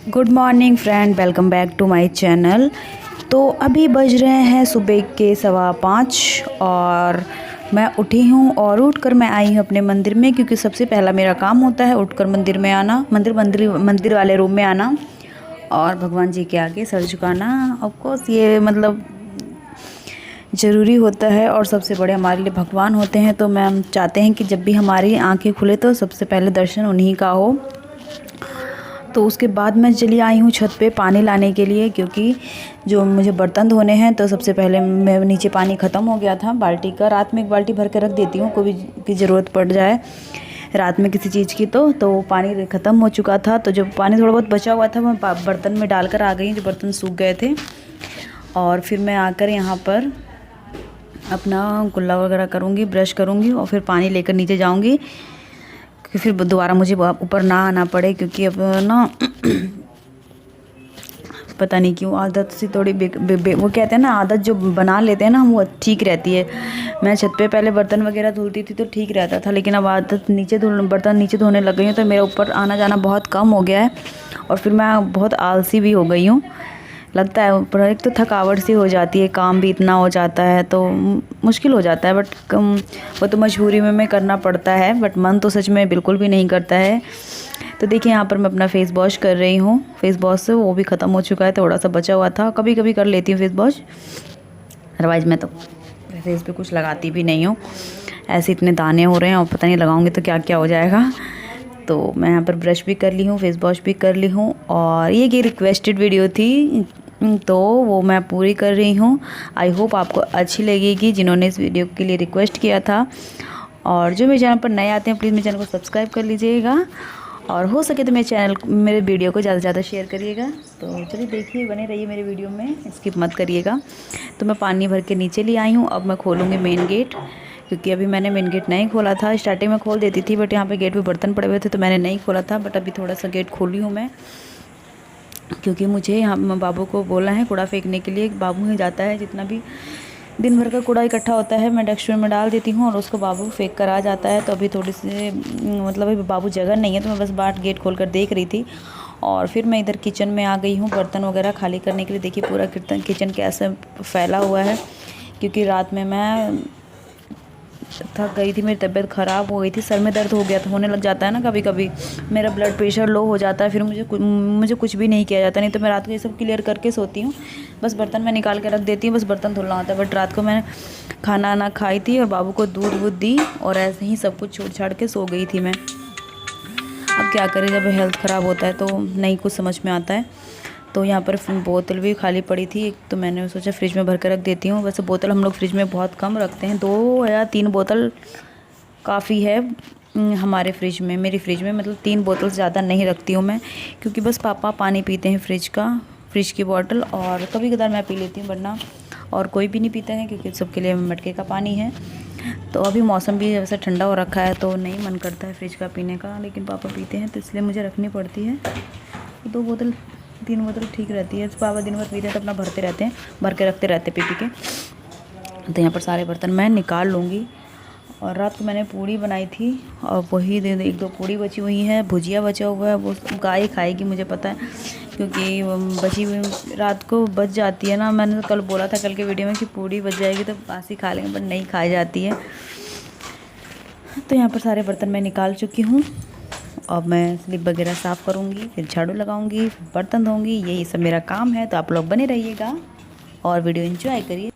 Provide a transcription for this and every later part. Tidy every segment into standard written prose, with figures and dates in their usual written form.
Good morning friend, welcome back to my channel. तो अभी बज रहे हैं सुबह के 5:15 और मैं उठी हूँ और उठकर मैं आई हूँ अपने मंदिर में, क्योंकि सबसे पहला मेरा काम होता है उठकर मंदिर में आना, मंदिर वाले रूम में आना और भगवान जी के आगे सर झुकाना। ऑफ कोर्स ये मतलब ज़रूरी होता है और सबसे बड़े हमारे लिए भगवान होते हैं। तो मैं हम चाहते हैं कि जब भी हमारी आंखें खुले तो सबसे पहले दर्शन उन्हीं का हो। तो उसके बाद मैं चली आई हूँ छत पे पानी लाने के लिए, क्योंकि जो मुझे बर्तन धोने हैं। तो सबसे पहले मैं नीचे पानी ख़त्म हो गया था बाल्टी का। रात में एक बाल्टी भर के रख देती हूँ, कोई की ज़रूरत पड़ जाए रात में किसी चीज़ की। तो पानी ख़त्म हो चुका था। तो जो पानी थोड़ा बहुत बचा हुआ था मैं बर्तन में डालकर आ गई, जो बर्तन सूख गए थे। और फिर मैं आकर यहाँ पर अपना कुल्ला वगैरह करूँगी, ब्रश करूँगी और फिर पानी लेकर नीचे जाऊँगी कि फिर दोबारा मुझे ऊपर ना आना पड़े, क्योंकि अब ना पता नहीं क्यों आदत से थोड़ी वो कहते हैं ना, आदत जो बना लेते हैं ना वो ठीक रहती है। मैं छत पे पहले बर्तन वगैरह धुलती थी तो ठीक रहता था, लेकिन अब आदत बर्तन नीचे धोने लग गई हूँ तो मेरा ऊपर आना जाना बहुत कम हो गया है और फिर मैं बहुत आलसी भी हो गई हूँ। लगता है ऊपर एक तो थकावट सी हो जाती है, काम भी इतना हो जाता है तो मुश्किल हो जाता है। बट वो तो मजबूरी में करना पड़ता है, बट मन तो सच में बिल्कुल भी नहीं करता है। तो देखिए यहाँ पर मैं अपना फेस वॉश कर रही हूँ। फेस वॉश से वो भी ख़त्म हो चुका है, थोड़ा सा बचा हुआ था। कभी कभी कर लेती हूँ फेस वॉश, अदरवाइज़ मैं तो फेस पे कुछ लगाती भी नहीं हूँ। ऐसे इतने दाने हो रहे हैं और पता नहीं लगाऊंगी तो क्या क्या हो जाएगा। तो मैं यहाँ पर ब्रश भी कर ली हूँ, फेस वॉश भी कर ली हूँ और ये रिक्वेस्टेड वीडियो थी तो वो मैं पूरी कर रही हूँ। आई होप आपको अच्छी लगेगी, जिन्होंने इस वीडियो के लिए रिक्वेस्ट किया था। और जो मेरे चैनल पर नए आते हैं प्लीज़ मेरे चैनल को सब्सक्राइब कर लीजिएगा और हो सके तो मेरे वीडियो को ज़्यादा से ज़्यादा शेयर करिएगा। तो चलिए देखिए, बने रहिए मेरे वीडियो में, स्किप मत करिएगा। तो मैं पानी भर के नीचे ले आई हूँ। अब मैं खोलूँगी मेन गेट, क्योंकि अभी मैंने मेन गेट नहीं खोला था। स्टार्टिंग में खोल देती थी बट यहाँ पे गेट पे बर्तन पड़े हुए थे तो मैंने नहीं खोला था। बट अभी थोड़ा सा गेट खोली हूँ मैं, क्योंकि मुझे यहाँ बाबू को बोला है कूड़ा फेंकने के लिए। बाबू ही जाता है, जितना भी दिन भर का कूड़ा इकट्ठा होता है मैं डस्टबिन में डाल देती हूँ और उसको बाबू फेंक कर आ जाता है। तो अभी थोड़ी सी मतलब अभी बाबू जगह नहीं है तो मैं बस बाहर गेट खोल कर देख रही थी। और फिर मैं इधर किचन में आ गई हूँ बर्तन वगैरह खाली करने के लिए। देखिए पूरा किचन कैसे फैला हुआ है, क्योंकि रात में मैं थक गई थी, मेरी तबीयत ख़राब हो गई थी, सर में दर्द हो गया था, होने लग जाता है ना कभी कभी। मेरा ब्लड प्रेशर लो हो जाता है, फिर मुझे कुछ भी नहीं किया जाता। नहीं तो मैं रात को ये सब क्लियर करके सोती हूँ। बस बर्तन मैं निकाल के रख देती हूँ, बस बर्तन धुलना होता है। बट रात को मैंने खाना ना खाई थी और बाबू को दूध वूध दी और ऐसे ही सब कुछ छोड़ छाड़ के सो गई थी मैं। अब क्या करें, जब हेल्थ ख़राब होता है तो नहीं कुछ समझ में आता है। तो यहाँ पर बोतल भी खाली पड़ी थी, तो मैंने सोचा फ्रिज में भर कर रख देती हूँ। वैसे बोतल हम लोग फ्रिज में बहुत कम रखते हैं, 2 या 3 बोतल काफ़ी है हमारे फ्रिज में। मेरी फ्रिज में मतलब 3 बोतल से ज़्यादा नहीं रखती हूँ मैं, क्योंकि बस पापा पानी पीते हैं फ्रिज की बोतल और कभी कदार मैं पी लेती हूँ, वरना और कोई भी नहीं पीता है, क्योंकि सबके लिए मटके का पानी है। तो अभी मौसम भी वैसे ठंडा हो रखा है तो नहीं मन करता है फ्रिज का पीने का, लेकिन पापा पीते हैं तो इसलिए मुझे रखनी पड़ती है। 2 बोतल 3 बोतल ठीक रहती है। पापा दिन भर पीते हैं तो अपना भरते रहते हैं, भर के रखते रहते पी के। तो यहाँ पर सारे बर्तन मैं निकाल लूँगी। और रात को मैंने पूड़ी बनाई थी और वही 1-2 पूड़ी बची हुई है, भुजिया बचा हुआ है, वो गाय खाएगी मुझे पता है, क्योंकि बची हुई रात को बच जाती है ना। मैंने तो कल बोला था कल के वीडियो में कि पूड़ी बच जाएगी तो बासी खा लेंगे, बट नहीं खाई जाती है। तो यहाँ पर सारे बर्तन मैं निकाल चुकी हूँ। अब मैं स्लिप वगैरह साफ़ करूँगी, फिर झाड़ू लगाऊँगी, फिर बर्तन धोऊँगी, यही सब मेरा काम है। तो आप लोग बने रहिएगा और वीडियो एंजॉय करिए।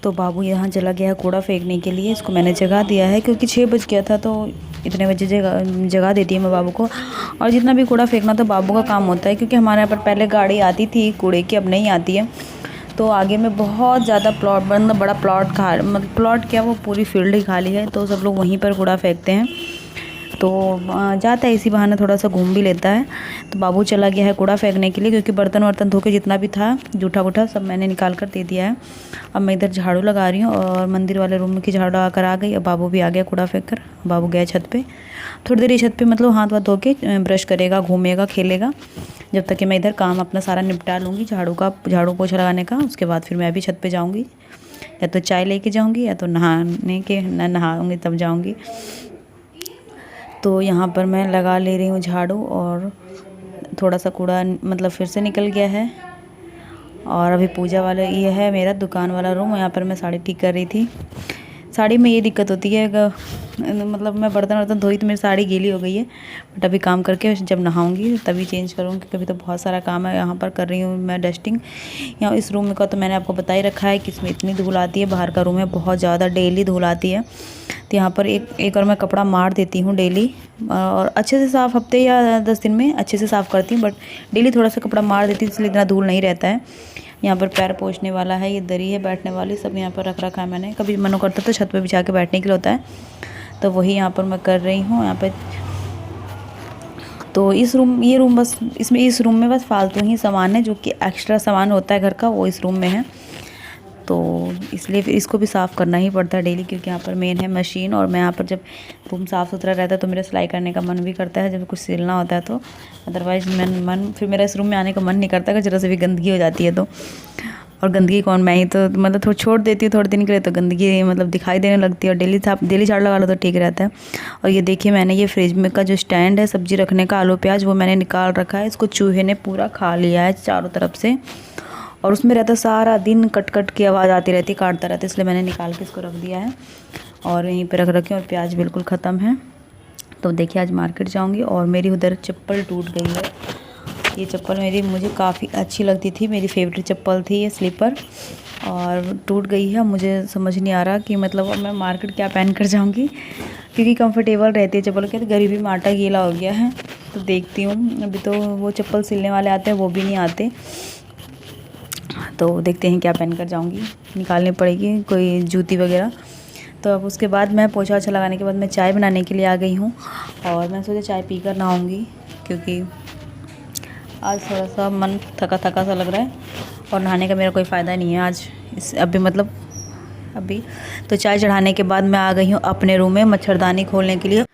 तो बाबू यहाँ चला गया है कूड़ा फेंकने के लिए। इसको मैंने जगा दिया है क्योंकि 6 बज गया था, तो इतने बजे जगा देती है मैं बाबू को। और जितना भी कूड़ा फेंकना तो बाबू का काम होता है, क्योंकि हमारे यहाँ पर पहले गाड़ी आती थी कूड़े की, अब नहीं आती है। तो आगे में बहुत ज़्यादा प्लॉट, मतलब बड़ा प्लॉट मतलब प्लॉट क्या, वो पूरी फील्ड ही खाली है, तो सब लोग वहीं पर कूड़ा फेंकते हैं। तो जाता है, इसी बहाने थोड़ा सा घूम भी लेता है। तो बाबू चला गया है कूड़ा फेंकने के लिए, क्योंकि बर्तन वर्तन धो के जितना भी था जूठा वूठा सब मैंने निकाल कर दे दिया है। अब मैं इधर झाड़ू लगा रही हूँ और मंदिर वाले रूम की झाड़ू आकर आ गई। अब बाबू भी आ गया कूड़ा फेंक कर। बाबू गया छत पे, थोड़ी देर छत पे मतलब हाथ वाथ धो के ब्रश करेगा, घूमेगा, खेलेगा, जब तक कि मैं इधर काम अपना सारा निपटा लूँगी झाड़ू पोछा लगाने का। उसके बाद फिर मैं भी छत पर जाऊँगी, या तो चाय लेके जाऊँगी या तो नहाऊँगी तब जाऊँगी। तो यहाँ पर मैं लगा ले रही हूँ झाड़ू, और थोड़ा सा कूड़ा मतलब फिर से निकल गया है। और अभी पूजा वाला ये है मेरा दुकान वाला रूम, यहाँ पर मैं साड़ी ठीक कर रही थी। साड़ी में ये दिक्कत होती है मतलब मैं बर्तन वर्तन धोई तो मेरी साड़ी गीली हो गई है, बट अभी काम करके जब नहाऊंगी तभी चेंज करूँगी। कभी तो बहुत सारा काम है। यहाँ पर कर रही हूँ मैं डस्टिंग। यहाँ इस रूम का तो मैंने आपको बता ही रखा है कि इसमें इतनी धूल आती है। बाहर का रूम है, बहुत ज़्यादा डेली धूल आती है। तो यहाँ पर एक और मैं कपड़ा मार देती हूँ डेली, और अच्छे से साफ़ हफ्ते या 10 दिन में अच्छे से साफ़ करती हूँ, बट डेली थोड़ा सा कपड़ा मार देती हूँ, इसलिए इतना धूल नहीं रहता है। यहाँ पर पैर पोंछने वाला है, ये दरी है बैठने वाली, सब यहाँ पर रख रखा है मैंने। कभी मन करता तो छत पे बिछा के बैठने के लिए होता है, तो वही यहाँ पर मैं कर रही हूँ यहाँ पे। तो इस रूम में बस फालतू ही सामान है, जो कि एक्स्ट्रा सामान होता है घर का, वो इस रूम में है। तो इसलिए फिर इसको भी साफ़ करना ही पड़ता है डेली, क्योंकि यहाँ पर मेन है मशीन। और मैं यहाँ पर जब रूम साफ़ सुथरा रहता है तो मेरा सिलाई करने का मन भी करता है, जब कुछ सिलना होता है तो। अदरवाइज़ फिर मेरा इस रूम में आने का मन नहीं करता, अगर ज़रा से भी गंदगी हो जाती है तो। और गंदगी कौन, मैं ही तो मतलब थोड़ा छोड़ देती हूँ थोड़े दिन के लिए, तो गंदगी मतलब दिखाई देने लगती है। और डेली झाड़ू लगा लो तो ठीक रहता है। और ये देखिए मैंने ये फ्रिज में का जो स्टैंड है सब्ज़ी रखने का, आलू प्याज, वो मैंने निकाल रखा है। इसको चूहे ने पूरा खा लिया है चारों तरफ से, और उसमें रहता सारा दिन कट कट की आवाज़ आती रहती, काटता रहता, इसलिए मैंने निकाल के इसको रख दिया है और यहीं पे रख रखे। और प्याज बिल्कुल ख़त्म है। तो देखिए आज मार्केट जाऊंगी। और मेरी उधर चप्पल टूट गई है। ये चप्पल मुझे काफ़ी अच्छी लगती थी, मेरी फेवरेट चप्पल थी ये स्लीपर, और टूट गई है। मुझे समझ नहीं आ रहा कि मतलब अब मैं मार्केट क्या पहन कर जाऊँगी, क्योंकि कंफर्टेबल रहती है चप्पल के। तो गरीबी में आटा गीला हो गया है, तो देखती हूँ। अभी तो वो चप्पल सिलने वाले आते हैं, वो भी नहीं आते, तो देखते हैं क्या पहन कर जाऊँगी। निकालनी पड़ेगी कोई जूती वगैरह। तो अब उसके बाद मैं पोछा वोछा लगाने के बाद मैं चाय बनाने के लिए आ गई हूँ, और मैं सोचा चाय पी कर नहाऊँगी, क्योंकि आज थोड़ा सा मन थका थका सा लग रहा है, और नहाने का मेरा कोई फ़ायदा नहीं है आज अभी। तो चाय चढ़ाने के बाद मैं आ गई हूँ अपने रूम में मच्छरदानी खोलने के लिए।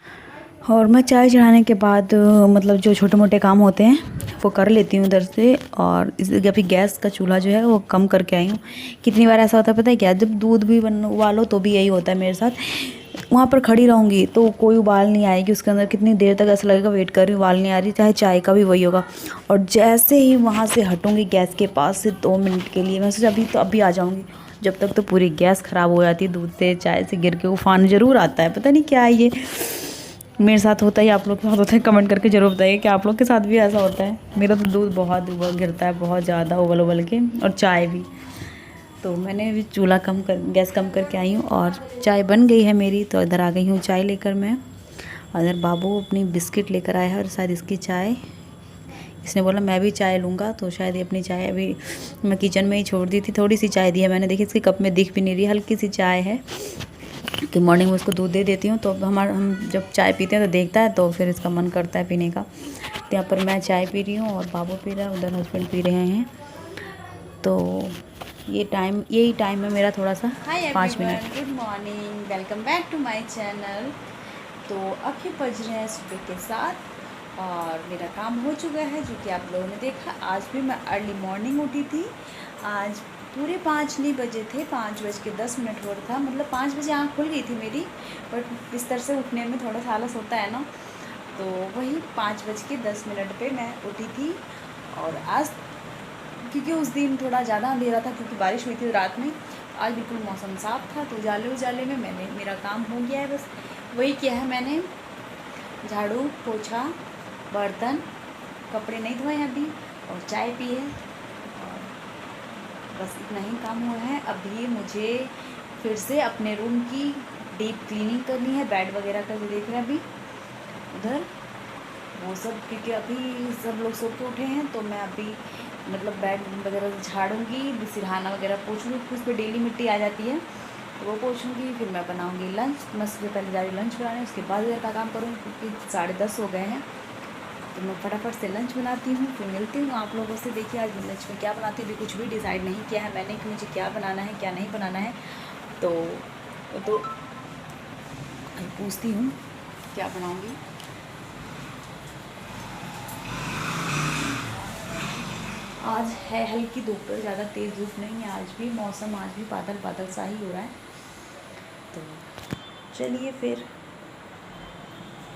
और मैं चाय चढ़ाने के बाद मतलब जो छोटे मोटे काम होते हैं वो कर लेती हूँ उधर से। और अभी गैस का चूल्हा जो है वो कम करके आई हूँ। कितनी बार ऐसा होता है पता है क्या, जब दूध भी उबालो तो भी यही होता है मेरे साथ। वहाँ पर खड़ी रहूँगी तो कोई उबाल नहीं आएगी, उसके अंदर कितनी देर तक ऐसा लगेगा वेट कर रही हूँ, उबाल नहीं आ रही। चाहे चाय का भी वही होगा। और जैसे ही वहाँ से हटूँगी गैस के पास से 2 मिनट के लिए, मैं सोचा अभी आ जाऊँगी, जब तक तो पूरी गैस ख़राब हो जाती है, दूध से चाय से गिर के उफान ज़रूर आता है। पता नहीं क्या है ये, मेरे साथ होता है, आप लोग के साथ होता है? कमेंट करके ज़रूर बताइए कि आप लोग के साथ भी ऐसा होता है। मेरा तो दूध बहुत गिरता है, बहुत ज़्यादा उबल के, और चाय भी। तो मैंने भी गैस कम करके आई हूँ, और चाय बन गई है मेरी। तो इधर आ गई हूँ चाय लेकर मैं। इधर बाबू अपनी बिस्किट लेकर आया है, और शायद इसकी चाय, इसने बोला मैं भी चाय लूँगा, तो शायद ये अपनी चाय अभी मैं किचन में ही छोड़ दी थी। थोड़ी सी चाय दी है मैंने, देखिए इसके कप में दिख भी नहीं रही, हल्की सी चाय है कि मॉर्निंग में उसको दूध दे देती हूँ। तो हम जब चाय पीते हैं तो देखता है, तो फिर इसका मन करता है पीने का। तो यहाँ पर मैं चाय पी रही हूँ और बाबू पी रहा है, उधर हस्बैंड पी रहे हैं। तो यही टाइम है मेरा थोड़ा सा 5 मिनट। Good morning, welcome back to my channel. तो अभी बज रहे हैं सुबह के 7 और मेरा काम हो चुका है, जो कि आप लोगों ने देखा। आज भी मैं अर्ली मॉर्निंग उठी थी। आज पूरे 5 नहीं बजे थे, 5:10 हो रहा था, मतलब 5 बजे आँख खुल गई थी मेरी, बट बिस्तर से उठने में थोड़ा सा आलस होता है ना, तो वही 5:10 पे मैं उठी थी। और आज क्योंकि उस दिन थोड़ा ज़्यादा अंधेरा था, क्योंकि बारिश हुई थी रात में, आज बिल्कुल मौसम साफ़ था, तो उजाले में मेरा काम हो गया है। बस वही किया है मैंने, झाड़ू पोछा, बर्तन, कपड़े नहीं धोए अभी, और चाय पी है। और बस इतना ही काम हुआ है। अभी मुझे फिर से अपने रूम की डीप क्लीनिंग करनी है। बेड वगैरह का जो देख रहे हैं अभी उधर वो सब, क्योंकि अभी सब लोग सो के उठे हैं, तो मैं अभी मतलब बेड वगैरह झाड़ूंगी, सिरहाना वगैरह पोंछूंगी, उस पर डेली मिट्टी आ जाती है तो वो पोंछूंगी। फिर मैं बनाऊंगी लंच। मैं सबसे पहले जा रही लंच बनाने, उसके बाद घर का काम करूँगी क्योंकि 10:30 हो गए हैं। तो मैं फटाफट से लंच बनाती हूँ, फिर मिलती हूँ आप लोगों से। देखिए आज लंच में क्या बनाती हूँ, अभी कुछ भी डिसाइड नहीं किया है मैंने कि मुझे क्या बनाना है क्या नहीं बनाना है। तो पूछती हूँ क्या बनाऊँगी। आज है हल्की धूप, ज़्यादा तेज़ धूप नहीं है। आज भी मौसम आज भी बादल बादल सा ही हो रहा है। तो चलिए फिर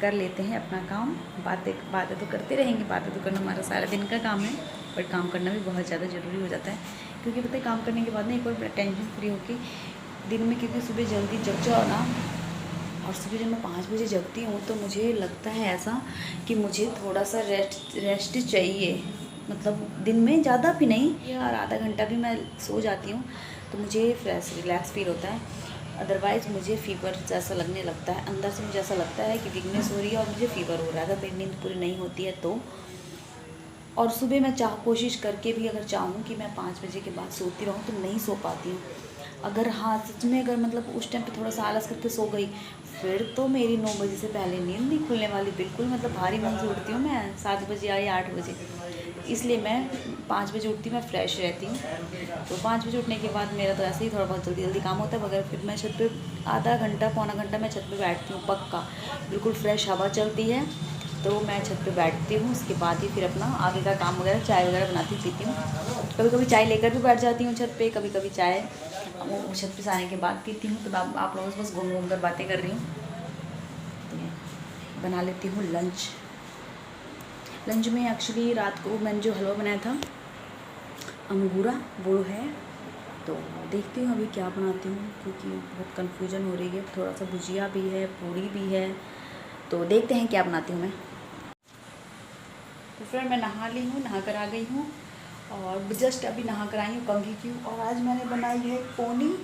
कर लेते हैं अपना काम। बातें तो करते रहेंगे, बातें तो करना हमारा सारा दिन का काम है, बट काम करना भी बहुत ज़्यादा ज़रूरी हो जाता है। क्योंकि पता है काम करने के बाद ना एक बार टेंशन फ्री होकर दिन में, क्योंकि सुबह जल्दी जग जाओ ना, और सुबह जब मैं 5 बजे जगती हूँ तो मुझे लगता है ऐसा कि मुझे थोड़ा सा रेस्ट चाहिए। मतलब दिन में ज़्यादा भी नहीं, और आधा घंटा भी मैं सो जाती हूँ तो मुझे फ्रेश रिलैक्स फील होता है। अदरवाइज़ मुझे फ़ीवर जैसा लगने लगता है, अंदर से मुझे ऐसा लगता है कि वीकनेस हो रही है और मुझे फ़ीवर हो रहा है अगर मेरी नींद पूरी नहीं होती है तो। और सुबह मैं कोशिश करके भी अगर चाहूँ कि मैं 5 बजे के बाद सोती रहूँ तो नहीं सो पाती हूँ। अगर हाँ सच में अगर मतलब उस टाइम पे थोड़ा सा आलस करके सो गई, फिर तो मेरी 9 बजे से पहले नींद नहीं खुलने वाली बिल्कुल। मतलब भारी मन से उठती हूँ मैं 7 बजे या 8 बजे, इसलिए मैं 5 बजे उठती हूँ, मैं फ़्रेश रहती हूँ। तो 5 बजे उठने के बाद मेरा तो ऐसे ही थोड़ा बहुत जल्दी जल्दी काम होता है। मगर फिर मैं छत पे आधा घंटा पौना घंटा मैं छत पे बैठती हूँ पक्का, बिल्कुल फ्रेश हवा चलती है तो मैं छत पे बैठती हूँ। उसके बाद ही फिर अपना आगे का काम वगैरह, चाय वगैरह बनाती पीती हूँ। कभी कभी चाय लेकर भी बैठ जाती हूँ छत पे, कभी कभी चाय वो छत पे से आने के बाद पीती हूँ। तो आप लोगों से बस घूम घूम कर बातें कर रही हूँ। तो बना लेती हूँ लंच। लंच में एक्चुअली रात को मैंने जो हलवा बनाया था अंगूरा वो है, तो देखती हूँ अभी क्या बनाती हूँ क्योंकि बहुत कन्फ्यूजन हो रही है। थोड़ा सा भुजिया भी है, पूड़ी भी है, तो देखते हैं क्या बनाती हूँ मैं। तो फिर मैं नहा ली हूँ, नहा कर आ गई हूँ और जस्ट अभी नहा कर आई हूँ कंघी की। और आज मैंने बनाई है पोनी।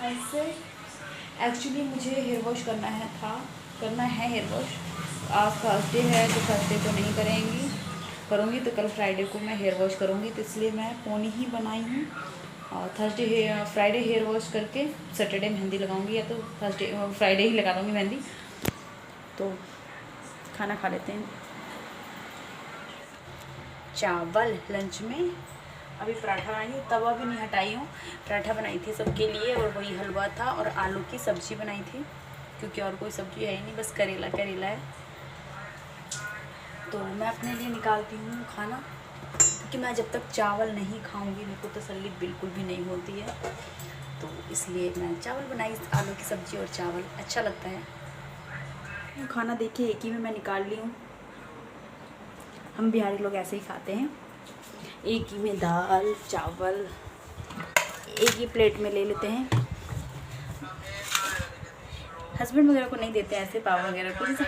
ऐसे एक्चुअली मुझे हेयर वॉश करना है हेयर वॉश। आज थर्सडे है तो थर्सडे तो नहीं करूँगी तो कल फ्राइडे को मैं हेयर वॉश करूँगी, तो इसलिए मैं पोनी ही बनाई हूँ। और फ्राइडे हेयर वॉश करके सैटरडे मेहंदी लगाऊंगी, या तो फ्राइडे ही लगा दूँगी मेहंदी। तो खाना खा लेते हैं। चावल लंच में, अभी पराठा बनाई हूँ, तवा भी नहीं हटाई हूँ। पराठा बनाई थी सबके लिए और वही हलवा था और आलू की सब्ज़ी बनाई थी क्योंकि और कोई सब्ज़ी है ही नहीं, बस करेला है। तो मैं अपने लिए निकालती हूँ खाना क्योंकि मैं जब तक चावल नहीं खाऊंगी मेरे को तसल्ली बिल्कुल भी नहीं होती है। तो इसलिए मैं चावल बनाई, आलू की सब्ज़ी और चावल अच्छा लगता है। खाना देखिए एक ही में मैं निकाल ली हूँ। हम बिहारी लोग ऐसे ही खाते हैं, एक ही में दाल चावल एक ही प्लेट में ले लेते हैं। हस्बैंड वगैरह को नहीं देते हैं ऐसे पाव वगैरह को, जैसे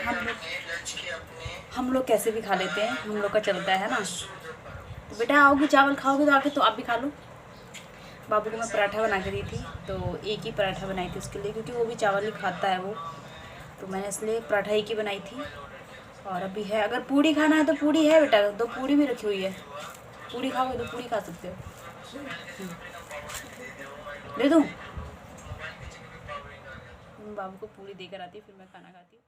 हम लोग कैसे भी खा लेते हैं, हम लोग का चलता है ना। तो बेटा आओगे चावल खाओगे तो आके तो आप भी खा लो। बाबू को मैं पराठा बना के दी थी, तो एक ही पराठा बनाई थी उसके लिए क्योंकि वो भी चावल ही खाता है वो, तो मैंने इसलिए पराठा एक ही बनाई थी। और अभी है, अगर पूड़ी खाना है तो पूड़ी है बेटा, 2 पूड़ी भी रखी हुई है, पूड़ी खाओगे तो पूड़ी खा सकते हो। दे दूँ? बाबू को पूड़ी देकर आती है फिर मैं खाना खाती हूँ।